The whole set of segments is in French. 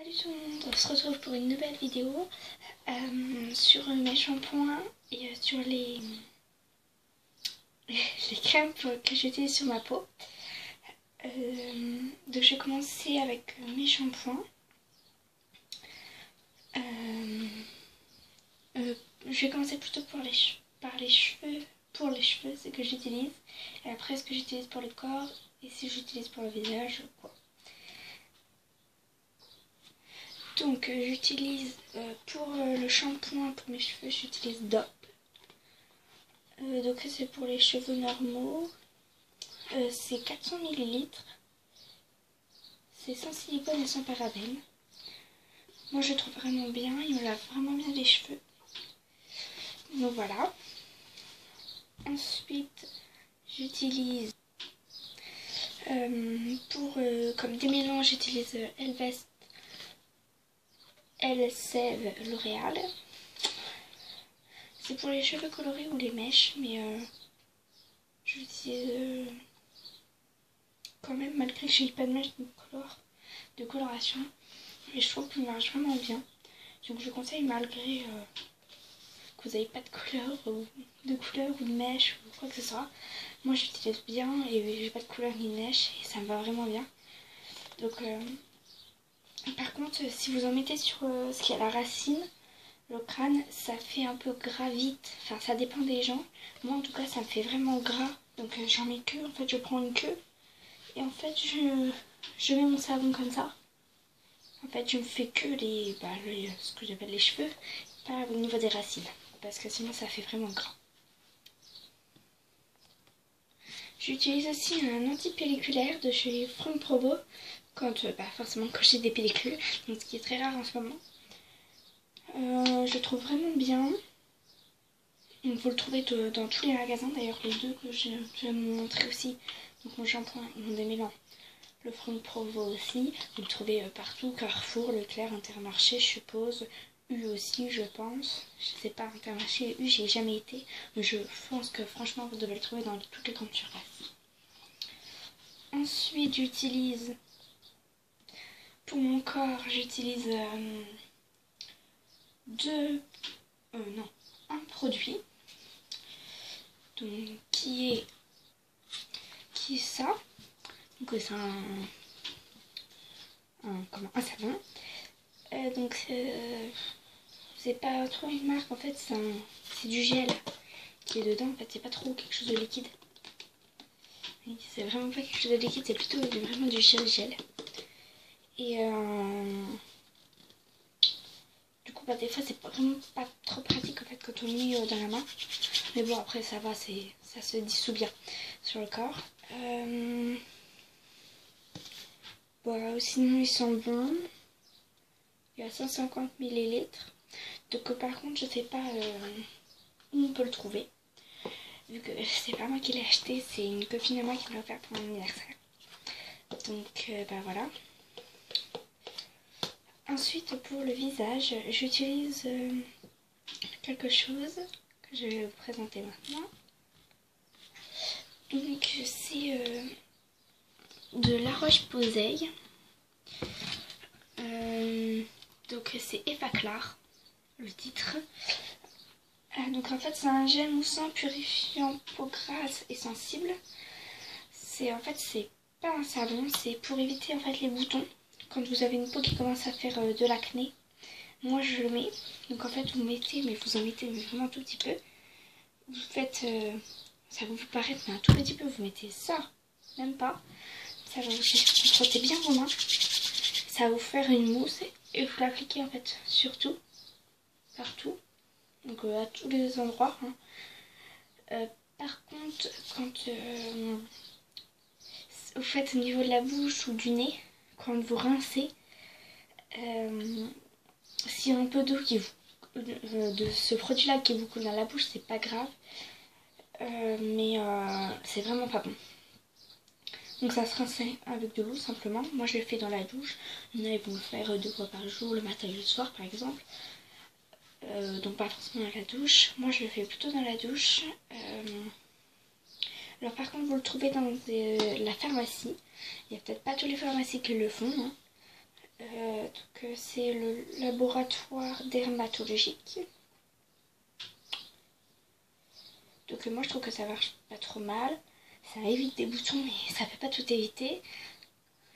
Salut tout le monde, on se retrouve pour une nouvelle vidéo sur mes shampoings et sur les crèmes que j'utilise sur ma peau. Donc je vais commencer avec mes shampoings. Je vais commencer plutôt par les cheveux, ce que j'utilise, et après ce que j'utilise pour le corps et si j'utilise pour le visage quoi. Donc j'utilise pour le shampoing pour mes cheveux, j'utilise DOP. Donc c'est pour les cheveux normaux. C'est 400 ml. C'est sans silicone et sans parabènes. Moi je le trouve vraiment bien, il me lave vraiment bien les cheveux. Donc voilà. Ensuite j'utilise comme démêlant, j'utilise Elvest Sève L'Oréal. C'est pour les cheveux colorés ou les mèches, mais j'utilise quand même, malgré que j'ai pas de mèche de coloration, mais je trouve qu'il marche vraiment bien. Donc je conseille, malgré que vous n'avez pas de couleur ou de mèche ou quoi que ce soit. Moi j'utilise bien et j'ai pas de couleur ni de mèche et ça me va vraiment bien. Donc par contre, si vous en mettez sur ce qui est la racine, le crâne, ça fait un peu gras vite. Enfin, ça dépend des gens. Moi, en tout cas, ça me fait vraiment gras. Donc, j'en mets que. En fait, je prends une queue. Et en fait, je mets mon savon comme ça. En fait, je me fais que ce que j'appelle les cheveux. Pas au niveau des racines. Parce que sinon, ça fait vraiment gras. J'utilise aussi un anti-pelliculaire de chez Franck Provo. Forcément quand j'ai des pellicules. Donc, ce qui est très rare en ce moment. Je trouve vraiment bien. Vous le trouvez dans tous les magasins. D'ailleurs, les deux que je vais vous montrer aussi. Donc mon shampoing et mon démêlant. Le Franck Provo aussi. Vous le trouvez partout. Carrefour, Leclerc, Intermarché, je suppose. U aussi, je pense. Je sais pas, Intermarché, U, j'y ai jamais été. Mais je pense que franchement, vous devez le trouver dans toutes les grandes surfaces. Ensuite, j'utilise... Pour mon corps, j'utilise... un produit donc, qui est ça. Donc c'est un savon. Donc c'est pas trop une marque, en fait c'est du gel qui est dedans. En fait c'est pas trop quelque chose de liquide. C'est vraiment pas quelque chose de liquide, c'est plutôt vraiment du gel. Et du coup des fois c'est vraiment pas trop pratique en fait quand on le met dans la main. Mais bon après ça va, ça se dissout bien sur le corps. Voilà, sinon ils sont bons. Il y a 150 ml. Donc par contre je sais pas où on peut le trouver. Vu que c'est pas moi qui l'ai acheté, c'est une copine à moi qui me l'a offert pour mon anniversaire. Donc voilà. Ensuite pour le visage, j'utilise quelque chose que je vais vous présenter maintenant. Donc c'est de La Roche-Posay. Donc c'est Effaclar, le titre. Donc en fait c'est un gel moussant purifiant peau grasse et sensible. C'est pas un savon, c'est pour éviter en fait les boutons quand vous avez une peau qui commence à faire de l'acné. Moi je le mets, donc en fait vous mettez, mais vous en mettez vraiment un tout petit peu. Vous faites, ça va vous paraître mais un tout petit peu, vous mettez ça, même pas. Ça va vous frotter bien vos mains. Ça va vous faire une mousse et vous l'appliquez en fait sur tout, partout, donc à tous les endroits. Par contre, quand vous faites au niveau de la bouche ou du nez, quand vous rincez, s'il y a un peu d'eau de ce produit-là qui vous coule dans la bouche, c'est pas grave, mais c'est vraiment pas bon. Donc ça se rince avec de l'eau simplement. Moi je le fais dans la douche. Il y en a qui vont le faire 2 fois par jour, le matin et le soir par exemple. Donc pas forcément dans la douche. Moi je le fais plutôt dans la douche. Alors par contre vous le trouvez dans la pharmacie. Il n'y a peut-être pas toutes les pharmacies qui le font. Hein. Donc Donc c'est le laboratoire dermatologique. Donc moi je trouve que ça marche pas trop mal. Ça évite des boutons mais ça peut pas tout éviter.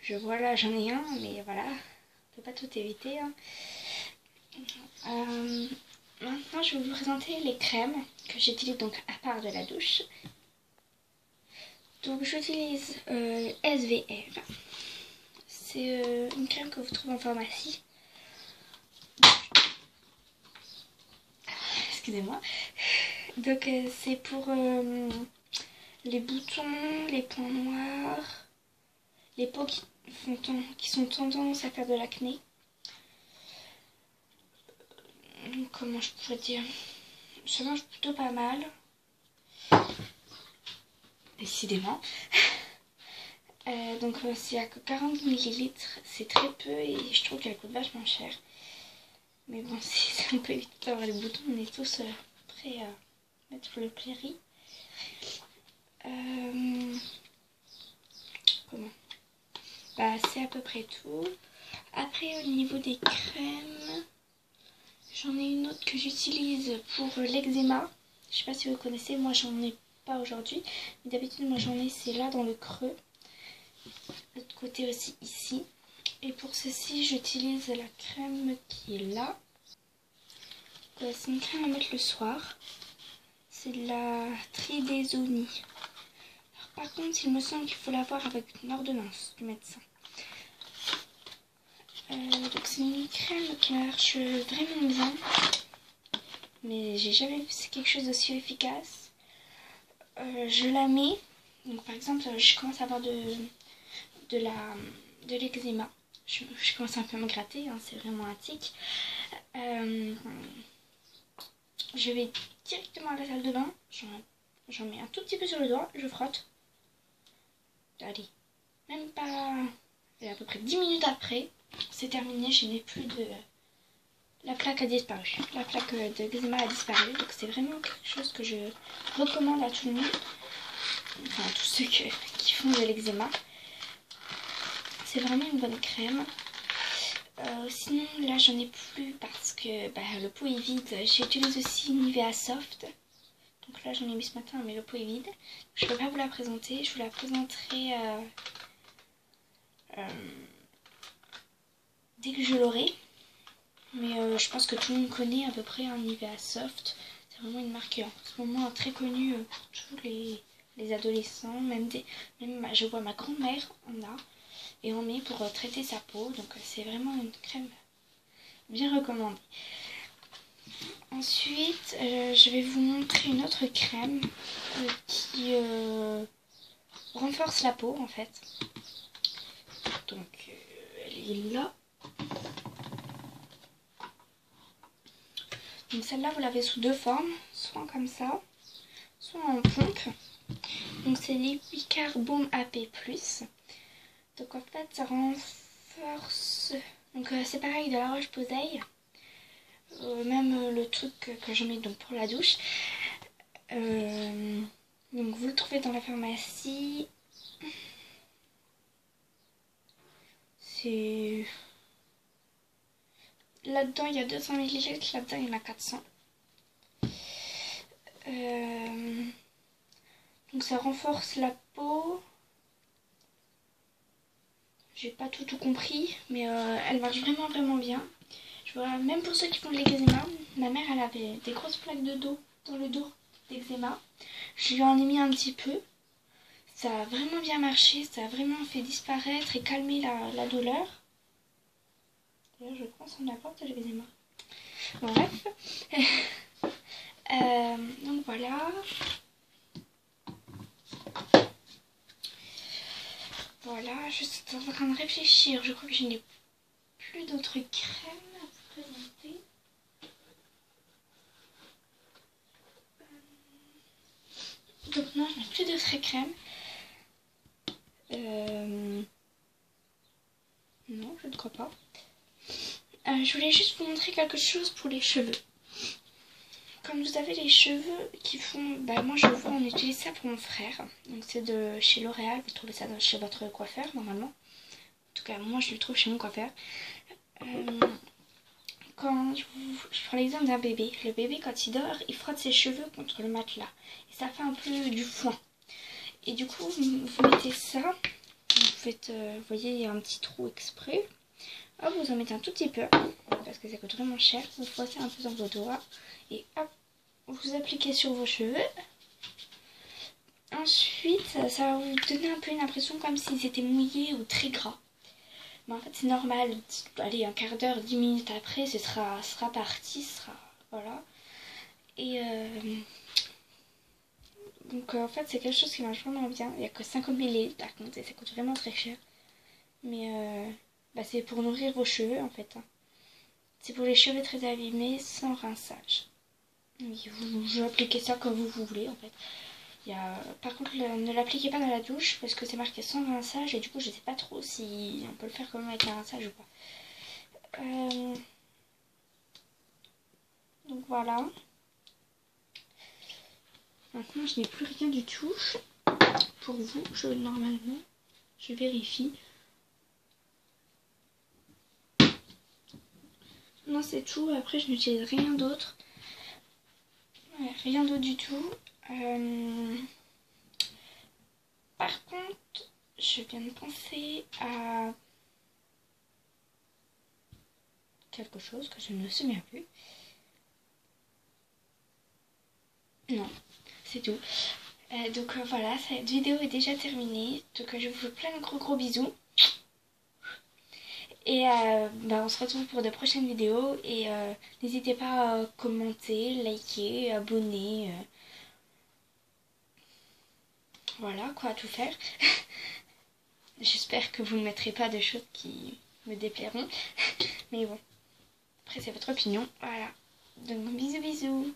Je vois là j'en ai un mais voilà, ça peut pas tout éviter. Hein. Maintenant je vais vous présenter les crèmes que j'utilise donc à part de la douche. Donc j'utilise SVR. C'est une crème que vous trouvez en pharmacie. Excusez-moi. Donc c'est pour les boutons, les points noirs, les peaux qui sont tendance à faire de l'acné. Comment je pourrais dire, ça marche plutôt pas mal. Décidément. Donc c'est à 40 ml, c'est très peu et je trouve qu'elle coûte vachement cher. Mais bon, si on peut éviter d'avoir les boutons, on est tous prêts à mettre le pléri. Comment bah c'est à peu près tout. Après au niveau des crèmes, j'en ai une autre que j'utilise pour l'eczéma. Je sais pas si vous connaissez, moi j'en ai pas aujourd'hui. Mais d'habitude moi j'en ai, c'est là dans le creux. L'autre côté aussi ici. Et pour ceci j'utilise la crème qui est là. C'est une crème à mettre le soir. C'est de la Tridésonie. Par contre, il me semble qu'il faut l'avoir avec une ordonnance du médecin. Donc c'est une crème qui marche vraiment bien. Mais j'ai jamais vu quelque chose d'aussi efficace. Je la mets. Donc par exemple, je commence à avoir de l'eczéma. Je commence un peu à me gratter, hein, c'est vraiment un tic. Je vais directement à la salle de bain. J'en mets un tout petit peu sur le doigt, je frotte. Allez, même pas... Et à peu près 10 minutes après, c'est terminé, je n'ai plus de... La plaque a disparu. La plaque d'eczéma a disparu. Donc c'est vraiment quelque chose que je recommande à tout le monde. Enfin, à tous ceux qui font de l'eczéma. C'est vraiment une bonne crème. Sinon, là, j'en ai plus parce que le pot est vide. J'utilise aussi Nivea Soft. Donc là, j'en ai mis ce matin, mais le pot est vide. Je ne peux pas vous la présenter. Je vous la présenterai dès que je l'aurai. Mais je pense que tout le monde connaît à peu près un Nivea Soft. C'est vraiment une marque en ce moment très connue pour tous les adolescents. Même je vois ma grand-mère en a. Et on met pour traiter sa peau. Donc c'est vraiment une crème bien recommandée. Ensuite, je vais vous montrer une autre crème qui renforce la peau en fait. Donc elle est là. Donc celle-là, vous l'avez sous deux formes, soit comme ça, soit en pompe. Donc c'est l'Epicarbon AP+. Donc en fait, ça renforce... Donc c'est pareil de la Roche-Posay. Même le truc que je mets donc pour la douche. Donc vous le trouvez dans la pharmacie. C'est... Là-dedans, il y a 200 ml, là-dedans, il y en a 400. Donc ça renforce la peau. J'ai pas tout compris, mais elle marche vraiment bien. Je vois, même pour ceux qui font de l'eczéma, ma mère, elle avait des grosses plaques de dos dans le dos d'eczéma. Je lui en ai mis un petit peu. Ça a vraiment bien marché, ça a vraiment fait disparaître et calmer la douleur. D'ailleurs, je pense qu'on apporte de l'eczéma. Bon, bref. Donc voilà. Voilà, je suis en train de réfléchir. Je crois que je n'ai plus d'autres crèmes à vous présenter. Donc non, je n'ai plus d'autres crèmes. Non, je ne crois pas. Je voulais juste vous montrer quelque chose pour les cheveux. Comme vous avez les cheveux qui font... moi je vois, on utilise ça pour mon frère. Donc c'est de chez L'Oréal, vous trouvez ça chez votre coiffeur normalement. En tout cas, moi je le trouve chez mon coiffeur. prends l'exemple d'un bébé. Le bébé, quand il dort, il frotte ses cheveux contre le matelas. Et ça fait un peu du foin. Et du coup, vous mettez ça. Vous faites, vous voyez, il y a un petit trou exprès. Hop, vous en mettez un tout petit peu. Parce que ça coûte vraiment cher. Vous frottez un peu dans vos doigts. Et hop, vous appliquez sur vos cheveux. Ensuite, ça va vous donner un peu une impression comme s'ils étaient mouillés ou très gras. Mais en fait, c'est normal. Allez, un quart d'heure, 10 minutes après, ce sera parti. Voilà. Et donc, en fait, c'est quelque chose qui marche vraiment bien. Il n'y a que 50 ml par contre, et ça coûte vraiment très cher. Mais c'est pour nourrir vos cheveux, en fait. C'est pour les cheveux très abîmés, sans rinçage. Vous appliquez ça comme vous voulez, en fait. Par contre, ne l'appliquez pas dans la douche parce que c'est marqué sans rinçage et du coup je sais pas trop si on peut le faire quand même avec un rinçage ou pas. Donc voilà. Maintenant je n'ai plus rien du tout pour vous. Normalement, je vérifie. Non, c'est tout. Après je n'utilise rien d'autre. Ouais, rien d'autre du tout. Par contre, je viens de penser à quelque chose que je ne me souviens plus. Non, c'est tout. Donc voilà, cette vidéo est déjà terminée. Donc je vous fais plein de gros bisous. Et on se retrouve pour de prochaines vidéos. Et n'hésitez pas à commenter, liker, abonner. Voilà quoi, à tout faire. J'espère que vous ne mettrez pas de choses qui me déplairont. Mais bon, après c'est votre opinion. Voilà. Donc bisous bisous.